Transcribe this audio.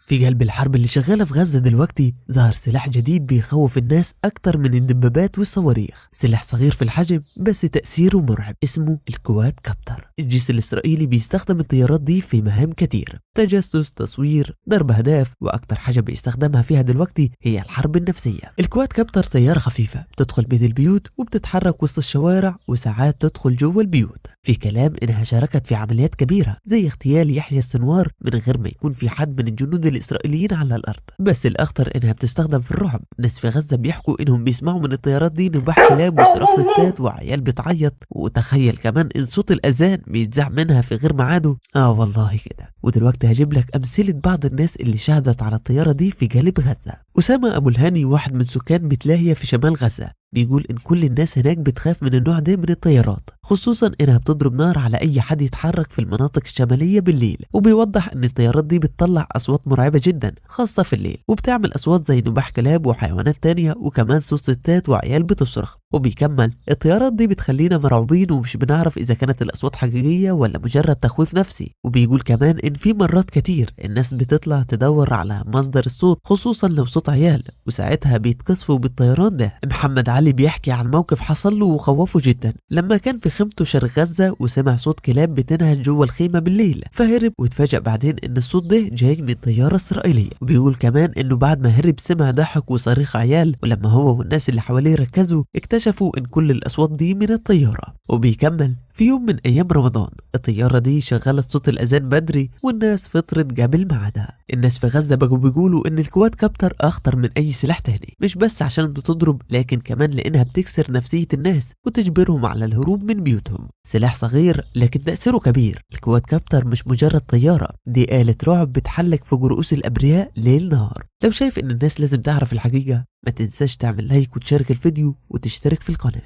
في قلب الحرب اللي شغالة في غزة دلوقتي ظهر سلاح جديد بيخوف الناس أكتر من الدبابات والصواريخ. سلاح صغير في الحجم بس تأثيره مرعب، اسمه الكواد كابتر. الجيش الإسرائيلي بيستخدم الطيارات دي في مهام كتير، تجسس، تصوير، ضرب أهداف، وأكتر حاجة بيستخدمها فيها دلوقتي هي الحرب النفسية. الكواد كابتر طيارة خفيفة بتدخل بين البيوت وبتتحرك وسط الشوارع وساعات تدخل جوه البيوت. في كلام إنها شاركت في عمليات كبيرة زي اغتيال يحيى السنوار من غير ما يكون في حد من الجنود الإسرائيليين على الأرض. بس الأخطر إنها بتستخدم في الرعب. ناس في غزة بيحكوا إنهم بيسمعوا من الطيارات دي نباح كلاب وصراخ ستات وعيال بتعيط، وتخيل كمان إن صوت الأذان بيتذاع منها في غير ميعاده. والله كده. ودلوقتي هجيب لك أمثلة بعض الناس اللي شهدت على الطيارة دي في جانب غزة. أسامة أبو الهاني واحد من سكان بتلاهية في شمال غزة بيقول إن كل الناس هناك بتخاف من النوع ده من الطيارات، خصوصا إنها بتضرب نار على أي حد يتحرك في المناطق الشمالية بالليل. وبيوضح إن الطيارات دي بتطلع أصوات مرعبة جدا خاصة في الليل، وبتعمل أصوات زي نباح كلاب وحيوانات تانية وكمان صوت ستات وعيال بتصرخ. وبيكمل الطيارات دي بتخلينا مرعوبين ومش بنعرف إذا كانت الأصوات حقيقية ولا مجرد تخويف نفسي. وبيقول كمان إن في مرات كتير الناس بتطلع تدور على مصدر الصوت، خصوصا لو صوت عيال، وساعتها بيتقصفوا بالطيران ده. محمد علي بيحكي عن موقف حصل له وخوفه جدا لما كان في خيمته شرق غزة وسمع صوت كلاب بتنهج جوه الخيمة بالليل، فهرب واتفاجأ بعدين ان الصوت ده جاي من طيارة إسرائيلية. وبيقول كمان انه بعد ما هرب سمع ضحك وصريخ عيال، ولما هو والناس اللي حواليه ركزوا اكتشفوا ان كل الأصوات دي من الطيارة. وبيكمل في يوم من أيام رمضان الطيارة دي شغلت صوت الأذان بدري والناس فطرت قبل ميعادها. الناس في غزة بقوا بيقولوا إن الكواد كابتر أخطر من أي سلاح تاني، مش بس عشان بتضرب لكن كمان لأنها بتكسر نفسية الناس وتجبرهم على الهروب من بيوتهم. سلاح صغير لكن تأثيره كبير. الكواد كابتر مش مجرد طيارة، دي آلة رعب بتحلق فوق رؤوس الأبرياء ليل نهار. لو شايف إن الناس لازم تعرف الحقيقة ما تنساش تعمل لايك وتشارك الفيديو وتشترك في القناة.